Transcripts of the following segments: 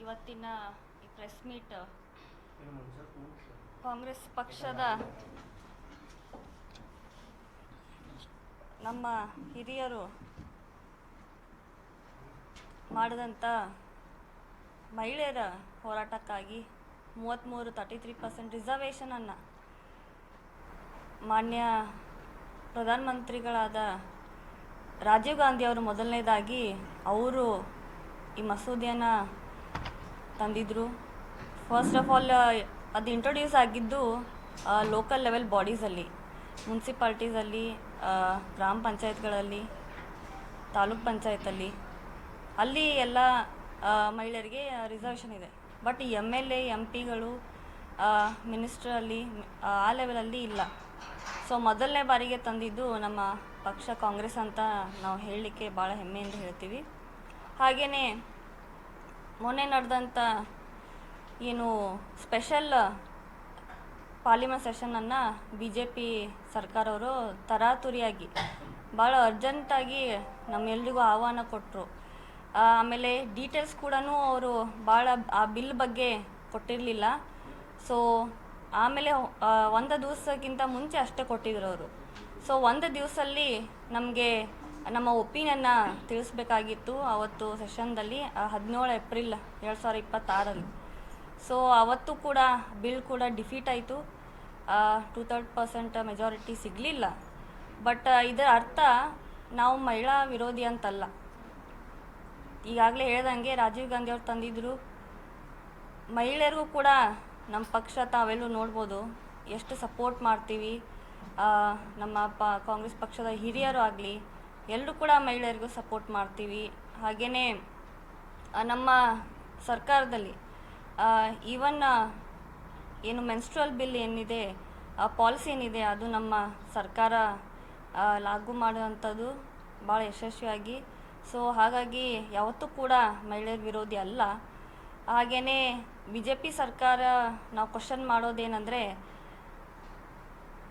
ಇವತ್ತಿನ ಈ press meet Congress ಪಕ್ಷದ ನಮ್ಮ ಹಿರಿಯರು ಮಾಡಿದಂಥ ಮಹಿಳೆಯರ ಹೋರಾಟಕ್ಕಾಗಿ 33% ರಿಸರ್ವೇಷನನ್ನು ಮಾನ್ಯ ಪ್ರಧಾನಮಂತ್ರಿಗಳಾದ ರಾಜೀವ್ ಗಾಂಧಿ ಅವರು ಮೊದಲನೇದಾಗಿ ಅವರು ಈ ಮಸೂದೆಯನ್ನು ತಂದಿದ್ದರು. ಫಸ್ಟ್ ಆಫ್ ಆಲ್ ಅದು ಇಂಟ್ರೊಡ್ಯೂಸ್ ಆಗಿದ್ದು ಲೋಕಲ್ ಲೆವೆಲ್ ಬಾಡೀಸಲ್ಲಿ, ಮುನ್ಸಿಪಾಲ್ಟೀಸಲ್ಲಿ, ಗ್ರಾಮ ಪಂಚಾಯತ್ಗಳಲ್ಲಿ, ತಾಲೂಕ್ ಪಂಚಾಯತಲ್ಲಿ, ಅಲ್ಲಿ ಎಲ್ಲ ಮಹಿಳೆಯರಿಗೆ ರಿಸರ್ವೇಷನ್ ಇದೆ. ಬಟ್ MLA MP ಗಳು ಮಿನಿಸ್ಟ್ರಲ್ಲಿ ಆ ಲೆವೆಲಲ್ಲಿ ಇಲ್ಲ. ಸೊ ಮೊದಲನೇ ಬಾರಿಗೆ ತಂದಿದ್ದು ನಮ್ಮ ಪಕ್ಷ ಕಾಂಗ್ರೆಸ್ ಅಂತ ನಾವು ಹೇಳಲಿಕ್ಕೆ ಭಾಳ ಹೆಮ್ಮೆಯಿಂದ ಹೇಳ್ತೀವಿ. ಹಾಗೆಯೇ ಮೊನ್ನೆ ನಡೆದಂಥ ಏನು ಸ್ಪೆಷಲ್ ಪಾರ್ಲಿಮೆಂಟ್ ಸೆಷನನ್ನು BJP ಸರ್ಕಾರವರು ತರಾತುರಿಯಾಗಿ ಭಾಳ ಅರ್ಜೆಂಟಾಗಿ ನಮ್ಮೆಲ್ರಿಗೂ ಆಹ್ವಾನ ಕೊಟ್ಟರು. ಆಮೇಲೆ ಡೀಟೇಲ್ಸ್ ಕೂಡ ಅವರು ಭಾಳ ಆ ಬಿಲ್ ಬಗ್ಗೆ ಕೊಟ್ಟಿರಲಿಲ್ಲ. ಸೊ ಆಮೇಲೆ ಒಂದು ದಿವಸಕ್ಕಿಂತ ಮುಂಚೆ ಅಷ್ಟೇ ಕೊಟ್ಟಿದ್ರು ಅವರು. ಸೊ ಒಂದು ದಿವಸದಲ್ಲಿ ನಮಗೆ ನಮ್ಮ ಒಪಿನಿಯನ್ನ ತಿಳಿಸ್ಬೇಕಾಗಿತ್ತು ಅವತ್ತು ಸೆಷನ್ದಲ್ಲಿ 17 ಏಪ್ರಿಲ್ 2026. ಸೊ ಅವತ್ತು ಕೂಡ ಬಿಲ್ ಕೂಡ ಡಿಫೀಟ್ ಆಯಿತು. 2/3% ಮೆಜಾರಿಟಿ ಸಿಗಲಿಲ್ಲ. ಬಟ್ ಇದರ ಅರ್ಥ ನಾವು ಮಹಿಳಾ ವಿರೋಧಿ ಅಂತಲ್ಲ. ಈಗಾಗಲೇ ಹೇಳ್ದಂಗೆ ರಾಜೀವ್ ಗಾಂಧಿ ಅವ್ರು ತಂದಿದ್ದರು. ಮಹಿಳೆಯರಿಗೂ ಕೂಡ ನಮ್ಮ ಪಕ್ಷ ತಾವೆಲ್ಲೂ ನೋಡ್ಬೋದು ಎಷ್ಟು ಸಪೋರ್ಟ್ ಮಾಡ್ತೀವಿ. ನಮ್ಮ ಕಾಂಗ್ರೆಸ್ ಪಕ್ಷದ ಹಿರಿಯರು ಆಗಲಿ ಎಲ್ಲರೂ ಕೂಡ ಮಹಿಳೆಯರಿಗೂ ಸಪೋರ್ಟ್ ಮಾಡ್ತೀವಿ. ಹಾಗೆಯೇ ನಮ್ಮ ಸರ್ಕಾರದಲ್ಲಿ ಈವನ್ ಏನು ಮೆನ್ಸ್ಟ್ರುವಲ್ ಬಿಲ್ ಏನಿದೆ, ಪಾಲಿಸಿ ಏನಿದೆ, ಅದು ನಮ್ಮ ಸರ್ಕಾರ ಲಾಗು ಮಾಡುವಂಥದ್ದು ಭಾಳ ಯಶಸ್ವಿಯಾಗಿ. ಸೊ ಹಾಗಾಗಿ ಯಾವತ್ತೂ ಕೂಡ ಮಹಿಳೆಯರ ವಿರೋಧಿ ಅಲ್ಲ. ಹಾಗೆಯೇ BJP ಸರ್ಕಾರ ನಾವು ಕ್ವಶನ್ ಮಾಡೋದೇನೆಂದರೆ,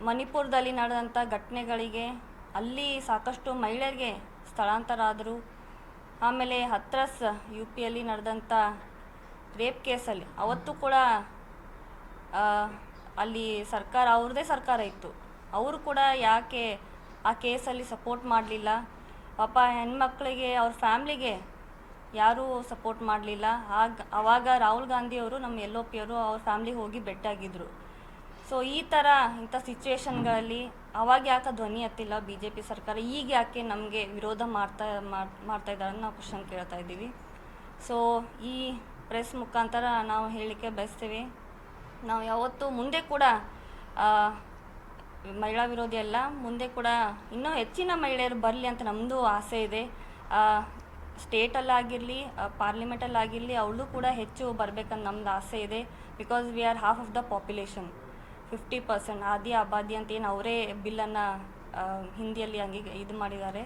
ಮಣಿಪುರದಲ್ಲಿ ನಡೆದಂಥ ಘಟನೆಗಳಿಗೆ ಅಲ್ಲಿ ಸಾಕಷ್ಟು ಮಹಿಳೆಯರಿಗೆ ಸ್ಥಳಾಂತರ ಆದರು. ಆಮೇಲೆ ಹತ್ರಾಸ್ UPಯಲ್ಲಿ ನಡೆದಂಥ ರೇಪ್ ಕೇಸಲ್ಲಿ ಅವತ್ತು ಕೂಡ ಅಲ್ಲಿ ಸರ್ಕಾರ ಅವ್ರದ್ದೇ ಸರ್ಕಾರ ಇತ್ತು. ಅವರು ಕೂಡ ಯಾಕೆ ಆ ಕೇಸಲ್ಲಿ ಸಪೋರ್ಟ್ ಮಾಡಲಿಲ್ಲ? ಪಾಪ ಹೆಣ್ಮಕ್ಳಿಗೆ ಅವ್ರ ಫ್ಯಾಮ್ಲಿಗೆ ಯಾರೂ ಸಪೋರ್ಟ್ ಮಾಡಲಿಲ್ಲ. ಆವಾಗ ರಾಹುಲ್ ಗಾಂಧಿ ಅವರು ನಮ್ಮ LOP ಅವರು ಅವ್ರ ಫ್ಯಾಮ್ಲಿಗೆ ಹೋಗಿ ಭೇಟಿಯಾಗಿದ್ದರು. ಸೊ ಇಂಥ ಸಿಚುವೇಶನ್ಗಳಲ್ಲಿ ಅವಾಗ ಯಾಕೆ ಧ್ವನಿ ಎತ್ತಿಲ್ಲ BJP ಸರ್ಕಾರ? ಈಗ ಯಾಕೆ ನಮಗೆ ವಿರೋಧ ಮಾಡ್ತಾ ಇದ್ದಾರೆ ಅಂತ ನಾವು ಕ್ವಶನ್ ಕೇಳ್ತಾ ಇದ್ದೀವಿ. ಸೊ ಈ ಪ್ರೆಸ್ ಮುಖಾಂತರ ನಾವು ಹೇಳಲಿಕ್ಕೆ ಬಯಸ್ತೇವೆ, ನಾವು ಯಾವತ್ತೂ ಮುಂದೆ ಕೂಡ ಮಹಿಳಾ ವಿರೋಧಿ ಅಲ್ಲ. ಮುಂದೆ ಕೂಡ ಇನ್ನೂ ಹೆಚ್ಚಿನ ಮಹಿಳೆಯರು ಬರಲಿ ಅಂತ ನಮ್ಮದು ಆಸೆ ಇದೆ. ಸ್ಟೇಟಲ್ಲಾಗಿರಲಿ, ಪಾರ್ಲಿಮೆಂಟಲ್ಲಾಗಿರಲಿ ಅವಳು ಕೂಡ ಹೆಚ್ಚು ಬರಬೇಕಂತ ನಮ್ಮದು ಆಸೆ ಇದೆ. Because we are half of the population, 50% ಆದಿ ಆಬಾದಿ ಅಂತ ಏನು ಅವರೇ ಬಿಲ್ಲನ್ನು ಹಿಂದಿಯಲ್ಲಿ ಹಂಗೆ ಇದು ಮಾಡಿದ್ದಾರೆ.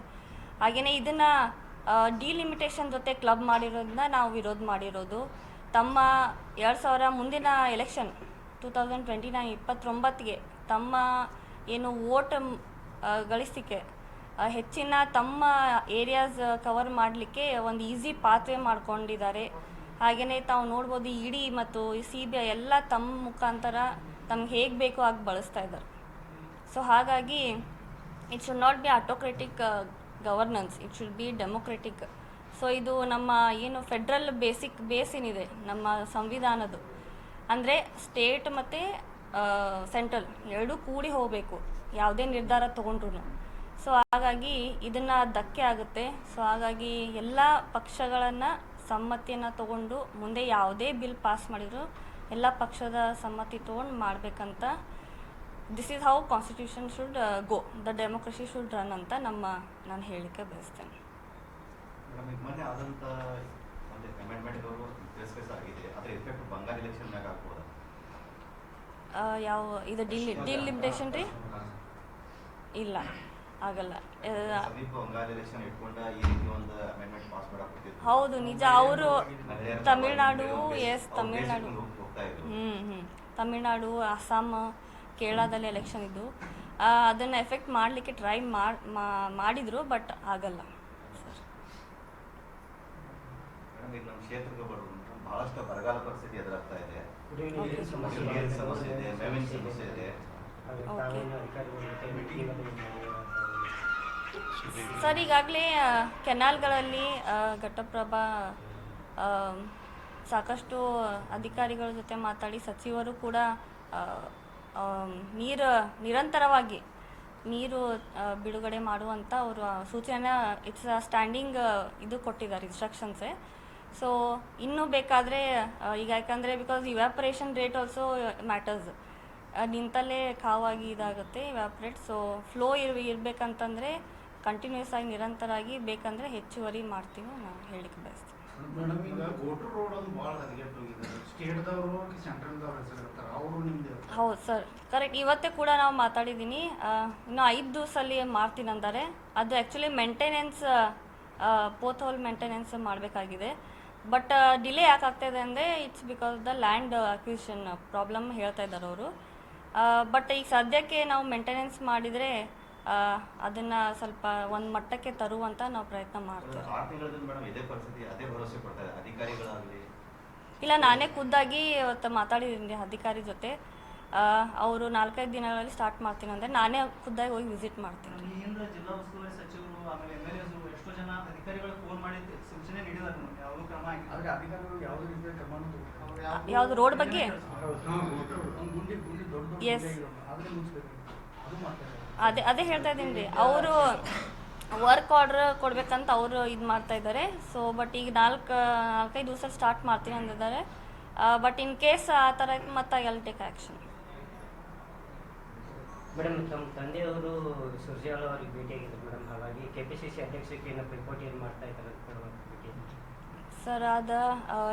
ಹಾಗೆಯೇ ಇದನ್ನು ಡಿಲಿಮಿಟೇಷನ್ ಜೊತೆ ಕ್ಲಬ್ ಮಾಡಿರೋದನ್ನ ನಾವು ವಿರೋಧ ಮಾಡಿರೋದು. ತಮ್ಮ 2000 ಮುಂದಿನ ಎಲೆಕ್ಷನ್ 2029 ತಮ್ಮ ಏನು ವೋಟ್ ಗಳಿಸಿಕೆ ಹೆಚ್ಚಿನ ತಮ್ಮ ಏರಿಯಾಸ್ ಕವರ್ ಮಾಡಲಿಕ್ಕೆ ಒಂದು ಈಸಿ ಪಾತ್ವೇ ಮಾಡ್ಕೊಂಡಿದ್ದಾರೆ. ಹಾಗೆಯೇ ತಾವು ನೋಡ್ಬೋದು ED ಮತ್ತು CBI ಎಲ್ಲ ತಮ್ಮ ಮುಖಾಂತರ ತಮ್ಗೆ ಹೇಗೆ ಬೇಕೋ ಆಗಿ ಬಳಸ್ತಾ ಇದ್ದಾರೆ. ಸೊ ಹಾಗಾಗಿ it should not be autocratic governance, it should be democratic. So ಇದು ನಮ್ಮ ಏನು ಫೆಡ್ರಲ್ ಬೇಸ್ ಏನಿದೆ ನಮ್ಮ ಸಂವಿಧಾನದ್ದು, ಅಂದರೆ ಸ್ಟೇಟ್ ಮತ್ತು ಸೆಂಟ್ರಲ್ ಎರಡೂ ಕೂಡಿ ಹೋಗಬೇಕು ಯಾವುದೇ ನಿರ್ಧಾರ ತೊಗೊಂಡ್ರು. ಸೊ ಹಾಗಾಗಿ ಇದನ್ನು ಧಕ್ಕೆ ಆಗುತ್ತೆ. ಸೊ ಹಾಗಾಗಿ ಎಲ್ಲ ಪಕ್ಷಗಳನ್ನು ಸಮ್ಮತಿಯನ್ನು ತಗೊಂಡು ಮುಂದೆ ಯಾವುದೇ ಬಿಲ್ ಪಾಸ್ ಮಾಡಿದ್ರು ಎಲ್ಲ ಪಕ್ಷದ ಸಮ್ಮತಿ ತೊಗೊಂಡು ಮಾಡಬೇಕಂತ, this is how constitution should go, the democracy should run ಅಂತ ನಾನು ಹೇಳಲಿಕ್ಕೆ ಬಯಸ್ತೇನೆ. ಯಾವ ಇದು ಡಿಲಿಮಿಟೇಷನ್ ರೀ? ಇಲ್ಲ, ಆಗಲ್ಲ. ಹೌದು, ನಿಜ. ಅವರು ತಮಿಳ್ನಾಡು ತಮಿಳ್ನಾಡು, ಅಸ್ಸಾಂ, ಕೇರಳದಲ್ಲಿ ಎಲೆಕ್ಷನ್ ಇದ್ದು ಅದನ್ನು ಎಫೆಕ್ಟ್ ಮಾಡಲಿಕ್ಕೆ ಟ್ರೈ ಮಾಡಿದರು. ಬಟ್ ಆಗಲ್ಲ ಸರ್. ಬಹಳಷ್ಟು ಬರಗಾಲ ಪರಿಸ್ಥಿತಿ ಎದುರಾಗ್ತಾ ಇದೆ, ಕುಡಿಯುವ ನೀರಿನ ಸಮಸ್ಯೆ ಕುಡಿಯುವ ನೀರಿನ ಸಮಸ್ಯೆ ಇದೆ, ಮೇವಿನ ಸಮಸ್ಯೆ ಇದೆ. ತಾವೇನು ಅಧಿಕಾರಿಗಳ ಜೊತೆ ಮೀಟಿಂಗ್ ಅದು ಸರ್, ಈಗಾಗಲೇ ಕೆನಾಲ್ಗಳಲ್ಲಿ ಘಟಪ್ರಭಾ ಸಾಕಷ್ಟು ಅಧಿಕಾರಿಗಳ ಜೊತೆ ಮಾತಾಡಿ ಸಚಿವರು ಕೂಡ ನಿರಂತರವಾಗಿ ನೀರು ಬಿಡುಗಡೆ ಮಾಡುವಂಥ ಅವರು ಸೂಚನೆ ಇಟ್ಸ್ ಸ್ಟ್ಯಾಂಡಿಂಗ್ ಇದು ಕೊಟ್ಟಿದ್ದಾರೆ ಇನ್ಸ್ಟ್ರಕ್ಷನ್ಸೇ. ಸೊ ಇನ್ನೂ ಬೇಕಾದರೆ ಈಗ ಯಾಕಂದರೆ because evaporation rate also matters, ನಿಂತಲ್ಲೇ ಕಾವಾಗಿ ಇದಾಗುತ್ತೆ ಇವ್ಯಾಪ್ರೇಟ್. ಸೊ ಫ್ಲೋ ಇರಬೇಕಂತಂದರೆ ಕಂಟಿನ್ಯೂಸ್ ಆಗಿ ನಿರಂತರವಾಗಿ ಬೇಕಂದರೆ ಹೆಚ್ಚುವರಿ ಮಾಡ್ತೀವಿ ನಾವು ಹೇಳಲಿಕ್ಕೆ ಬಯಸ್ತೀವಿ. ಮೇಡಮ್, ಈಗ ಗೋಟ್ರು ರೋಡ್ ಒಂದು ಭಾಳ ಹದಗೆಟ್ಟೋಗಿದೆ. ಸ್ಟೇಟ್ದವರು ಸೆಂಟ್ರಲ್ದವ್ರು ಹೆಸರಿರ್ತಾರೆ, ಅವರು ನಿಮ್ದು ಹೌದು ಸರ್, ಕರೆಕ್ಟ್. ಇವತ್ತೇ ಕೂಡ ನಾವು ಮಾತಾಡಿದ್ದೀನಿ, ಇನ್ನು 5 ದಿವಸಲ್ಲಿ ಮಾಡ್ತೀನಿ ಅಂತಾರೆ. ಅದು ಆ್ಯಕ್ಚುಲಿ ಮೇಂಟೆನೆನ್ಸ್, ಪೋತ್ ಹೋಲ್ ಮೇಂಟೆನೆನ್ಸ್ ಮಾಡಬೇಕಾಗಿದೆ. ಬಟ್ ಡಿಲೇ ಯಾಕೆ ಆಗ್ತಾಯಿದೆ ಅಂದರೆ it's because the land acquisition problem ಹೇಳ್ತಾ ಇದ್ದಾರೆ ಅವರು. ಬಟ್ ಈಗ ಸದ್ಯಕ್ಕೆ ನಾವು ಮೇಂಟೆನೆನ್ಸ್ ಮಾಡಿದರೆ ಅದನ್ನು ಸ್ವಲ್ಪ ಒಂದು ಮಟ್ಟಕ್ಕೆ ತರುವಂತ ನಾವು ಪ್ರಯತ್ನ ಮಾಡ್ತೇವೆ. 6 ತಿಂಗಳಿಂದ ಮೇಡಮ್ ಇದೇ ಪರಿಸ್ಥಿತಿ, ಅದೇ ಭರವಸೆ ಕೊಡ್ತಾರೆ ಅಧಿಕಾರಿಗಳಾಗಲಿ? ಇಲ್ಲ, ನಾನೇ ಖುದ್ದಾಗಿ ಇವತ್ತು ಮಾತಾಡಿದ್ದೀನಿ ಅಧಿಕಾರಿ ಜೊತೆ. ಅವರು 4-5 ದಿನಗಳಲ್ಲಿ ಸ್ಟಾರ್ಟ್ ಮಾಡ್ತೀನಿ ಅಂದರೆ ನಾನೇ ಖುದ್ದಾಗಿ ಹೋಗಿ ವಿಸಿಟ್ ಮಾಡ್ತೀನಿ. ಹಿಂದೆ ಜಿಲ್ಲಾ ಉಸ್ತುವಾರಿ ಸಚಿವರು ಆಮೇಲೆ MLAs ಎಷ್ಟೋ ಜನ ಅಧಿಕಾರಿಗಳು ಫೋನ್ ಮಾಡಿ ಸೂಚನೆ ನೀಡಿದ್ದಾರೆ, ಯಾವುದೂ ಕ್ರಮ ಆಗಿಲ್ಲ. ಆದರೆ ಅಧಿಕಾರಿಗಳು ಯಾವುದೇ ರೀತಿಯ ಕ್ರಮ ಯಾವುದು ರೋಡ್ ಬಗ್ಗೆ? ಎಸ್, ಅದೇ ಹೇಳ್ತಾ ಇದ್ದೀನಿ ರೀ. ಅವರು ವರ್ಕ್ ಆರ್ಡರ್ ಕೊಡ್ಬೇಕಂತ ಅವರು ಇದು ಮಾಡ್ತಾ ಇದ್ದಾರೆ. ಸೊ ಬಟ್ ಈಗ 4-5 ದಿವಸ ಸ್ಟಾರ್ಟ್ ಮಾಡ್ತೀನಿ ಅಂದಿದ್ದಾರೆ. ಬಟ್ ಇನ್ ಕೇಸ್ ಆ ಥರ ಮತ್ತೆ ಎಲ್ ಟೇಕ್ ಆ್ಯಕ್ಷನ್. ಮೇಡಮ್, ತಮ್ಮ ತಂದೆಯವರು ಸುರ್ಜೇವಾಲ ಅವರಿಗೆ ಭೇಟಿಯಾಗಿದ್ದರು ಮೇಡಮ್. ಹಾಗಾಗಿ KPCC ಅಧ್ಯಕ್ಷಕ್ಕೆ ಪೈಪೋಟಿ ಏನು ಮಾಡ್ತಾ ಇದ್ದಾರೆ ಭೇಟಿ? ಸರ್, ಅದು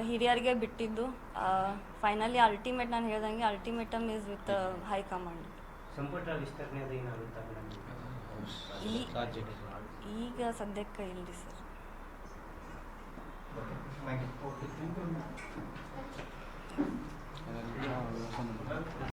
ಹಿರಿಯರಿಗೆ ಬಿಟ್ಟಿದ್ದು. ಫೈನಲಿ ಅಲ್ಟಿಮೇಟ್, ನಾನು ಹೇಳ್ದಂಗೆ ಅಲ್ಟಿಮೇಟಮ್ ಈಸ್ ವಿತ್ ಹೈಕಮಾಂಡ್. ಸಂಪುಟ ವಿಸ್ತರಣೆ ಅದು ಏನಾಗುತ್ತೆ ಮೇಡಮ್? ಈಗ ಸದ್ಯಕ್ಕೆ ಇಲ್ರಿ ಸರ್. Thank you.